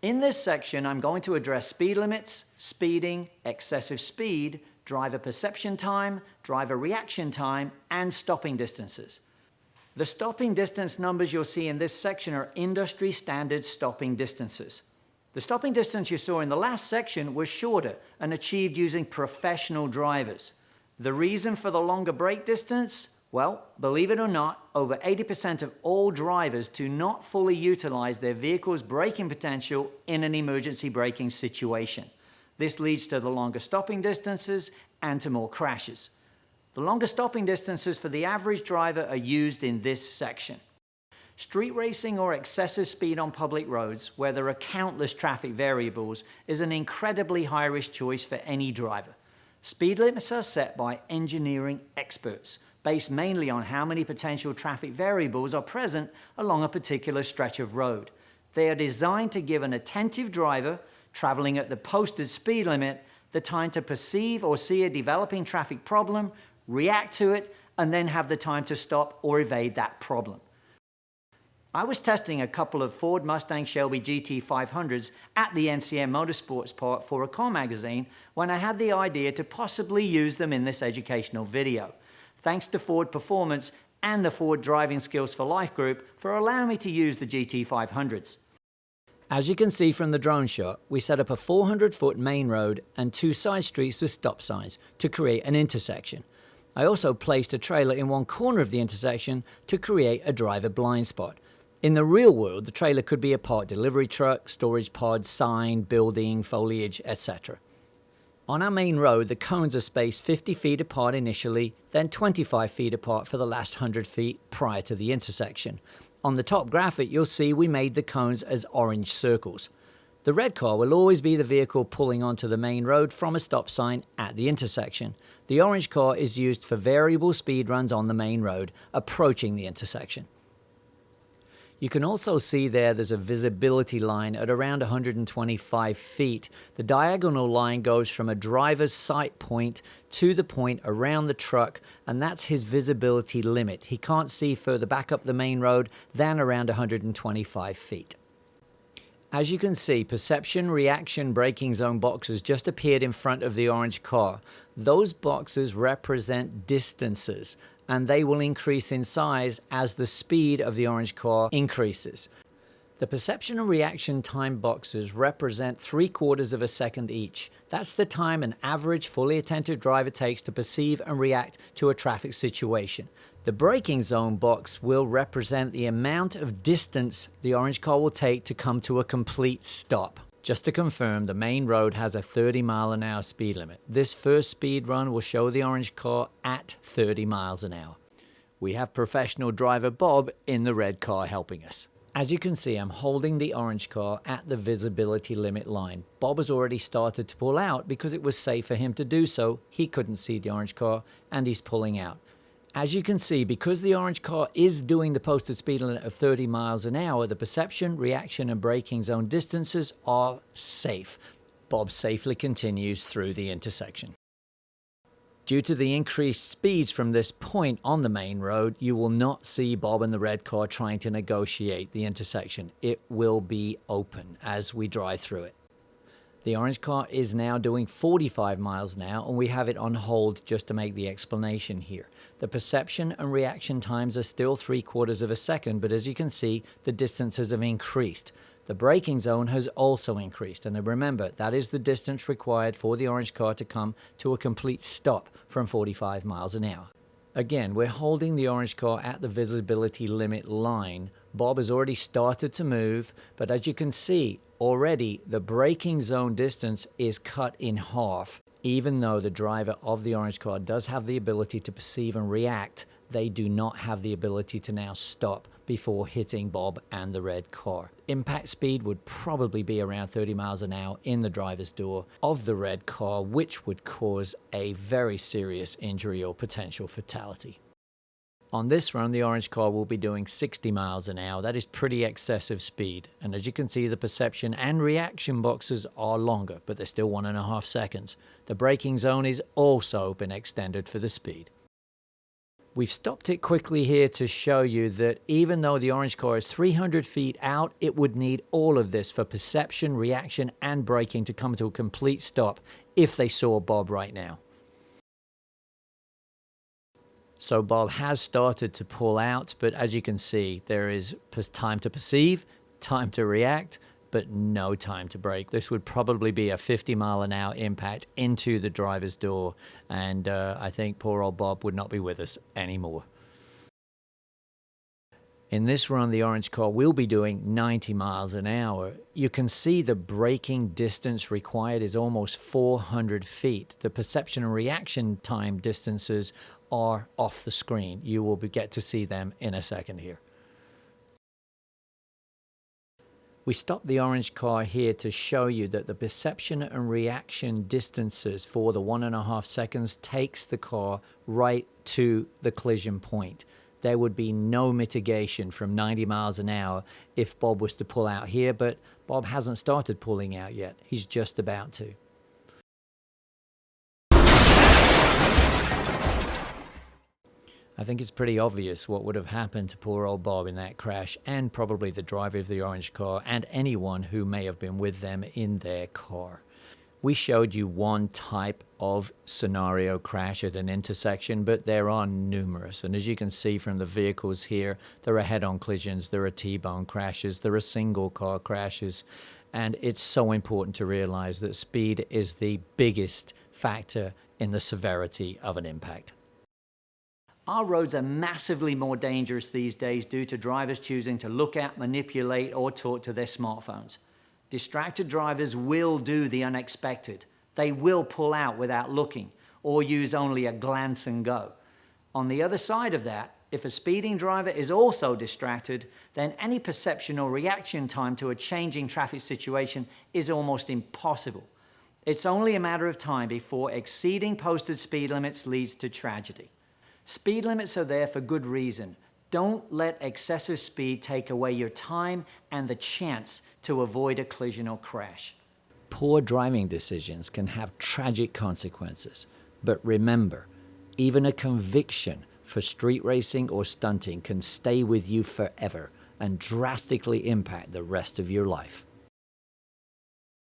In this section, I'm going to address speed limits, speeding, excessive speed, driver perception time, driver reaction time, and stopping distances. The stopping distance numbers you'll see in this section are industry standard stopping distances. The stopping distance you saw in the last section was shorter and achieved using professional drivers. The reason for the longer brake distance? Well, believe it or not, over 80% of all drivers do not fully utilize their vehicle's braking potential in an emergency braking situation. This leads to the longer stopping distances and to more crashes. The longer stopping distances for the average driver are used in this section. Street racing or excessive speed on public roads, where there are countless traffic variables, is an incredibly high-risk choice for any driver. Speed limits are set by engineering experts, based mainly on how many potential traffic variables are present along a particular stretch of road. They are designed to give an attentive driver, traveling at the posted speed limit, the time to perceive or see a developing traffic problem, react to it, and then have the time to stop or evade that problem. I was testing a couple of Ford Mustang Shelby GT500s at the NCM Motorsports Park for a car magazine when I had the idea to possibly use them in this educational video. Thanks to Ford Performance and the Ford Driving Skills for Life group for allowing me to use the GT500s. As you can see from the drone shot, we set up a 400-foot main road and 2 side streets with stop signs to create an intersection. I also placed a trailer in one corner of the intersection to create a driver blind spot. In the real world, the trailer could be a parked delivery truck, storage pod, sign, building, foliage, etc. On our main road, the cones are spaced 50 feet apart initially, then 25 feet apart for the last 100 feet prior to the intersection. On the top graphic, you'll see we made the cones as orange circles. The red car will always be the vehicle pulling onto the main road from a stop sign at the intersection. The orange car is used for variable speed runs on the main road, approaching the intersection. You can also see there's a visibility line at around 125 feet. The diagonal line goes from a driver's sight point to the point around the truck, and that's his visibility limit. He can't see further back up the main road than around 125 feet. As you can see, perception, reaction, braking zone boxes just appeared in front of the orange car. Those boxes represent distances, and they will increase in size as the speed of the orange car increases. The perception and reaction time boxes represent 3/4 of a second each. That's the time an average fully attentive driver takes to perceive and react to a traffic situation. The braking zone box will represent the amount of distance the orange car will take to come to a complete stop. Just to confirm, the main road has a 30-mile-an-hour speed limit. This first speed run will show the orange car at 30 miles an hour. We have professional driver Bob in the red car helping us. As you can see, I'm holding the orange car at the visibility limit line. Bob has already started to pull out because it was safe for him to do so. He couldn't see the orange car and he's pulling out. As you can see, because the orange car is doing the posted speed limit of 30 miles an hour, the perception, reaction, and braking zone distances are safe. Bob safely continues through the intersection. Due to the increased speeds from this point on the main road, you will not see Bob and the red car trying to negotiate the intersection. It will be open as we drive through it. The orange car is now doing 45 miles an hour, and we have it on hold just to make the explanation here. The perception and reaction times are still 3/4 of a second, but as you can see, the distances have increased. The braking zone has also increased, and remember, that is the distance required for the orange car to come to a complete stop from 45 miles an hour. Again, we're holding the orange car at the visibility limit line. Bob has already started to move, but as you can see, already the braking zone distance is cut in half. Even though the driver of the orange car does have the ability to perceive and react, they do not have the ability to now stop before hitting Bob and the red car. Impact speed would probably be around 30 miles an hour in the driver's door of the red car, which would cause a very serious injury or potential fatality. On this run, the orange car will be doing 60 miles an hour. That is pretty excessive speed. And as you can see, the perception and reaction boxes are longer, but they're still 1.5 seconds. The braking zone is also been extended for the speed. We've stopped it quickly here to show you that even though the orange car is 300 feet out, it would need all of this for perception, reaction, and braking to come to a complete stop if they saw Bob right now. So Bob has started to pull out, but as you can see, there is time to perceive, time to react, but no time to brake. This would probably be a 50-mile-an-hour impact into the driver's door, and I think poor old Bob would not be with us anymore. In this run, the orange car will be doing 90 miles an hour. You can see the braking distance required is almost 400 feet. The perception and reaction time distances are off the screen. You will get to see them in a second here. We stopped the orange car here to show you that the perception and reaction distances for the 1.5 seconds takes the car right to the collision point. There would be no mitigation from 90 miles an hour if Bob was to pull out here, but Bob hasn't started pulling out yet. He's just about to. I think it's pretty obvious what would have happened to poor old Bob in that crash, and probably the driver of the orange car and anyone who may have been with them in their car. We showed you one type of scenario crash at an intersection, but there are numerous. And as you can see from the vehicles here, there are head-on collisions, there are T-bone crashes, there are single car crashes. And it's so important to realize that speed is the biggest factor in the severity of an impact. Our roads are massively more dangerous these days due to drivers choosing to look at, manipulate, or talk to their smartphones. Distracted drivers will do the unexpected. They will pull out without looking, or use only a glance and go. On the other side of that, if a speeding driver is also distracted, then any perception or reaction time to a changing traffic situation is almost impossible. It's only a matter of time before exceeding posted speed limits leads to tragedy. Speed limits are there for good reason. Don't let excessive speed take away your time and the chance to avoid a collision or crash. Poor driving decisions can have tragic consequences. But remember, even a conviction for street racing or stunting can stay with you forever and drastically impact the rest of your life.